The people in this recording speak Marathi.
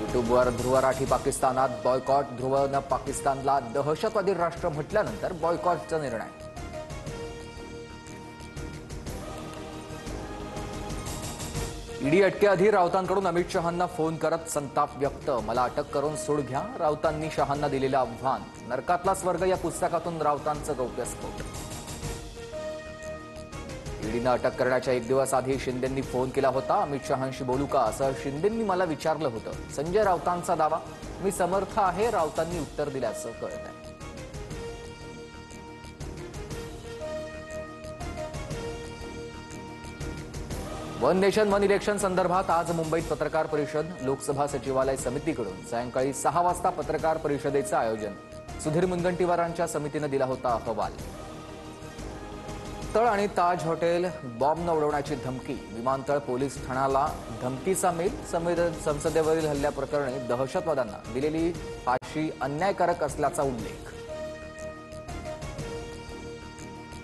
युट्यूबवर ध्रुव राठी पाकिस्तानात बॉयकॉट. ध्रुवनं पाकिस्तानला दहशतवादी राष्ट्र म्हटल्यानंतर बॉयकॉटचा निर्णय. ईडी अटकेआधी राऊतांकडून अमित शहांना फोन करत संताप व्यक्त. मला अटक करून सूड घ्या, राऊतांनी शहांना दिलेलं आव्हान. नरकातला स्वर्ग या पुस्तकातून राऊतांचं गौप्यस्फोट. ईडीनं अटक करण्याच्या एक दिवस आधी शिंदेंनी फोन केला होता. अमित शहांशी बोलू का असं शिंदेंनी मला विचारलं होतं. संजय राऊतांचा दावा. मी समर्थ आहे, राऊतांनी उत्तर दिल्याचं कळतंय. वन नेशन वन इलेक्शन संदर्भात आज मुंबईत पत्रकार परिषद. लोकसभा सचिवालय समितीकडून सायंकाळी 6 वाजता पत्रकार परिषदेचं आयोजन. सुधीर मुनगंटीवारांच्या समितीनं दिला होता अहवाल. तळ आणि ताज हॉटेल बॉम्बनं उडवण्याची धमकी. विमानतळ पोलीस ठाण्याला धमकीचा मेल. संसदेवरील हल्ल्याप्रकरणी दहशतवाद्यांना दिलेली फाशी अन्यायकारक असल्याचा उल्लेख.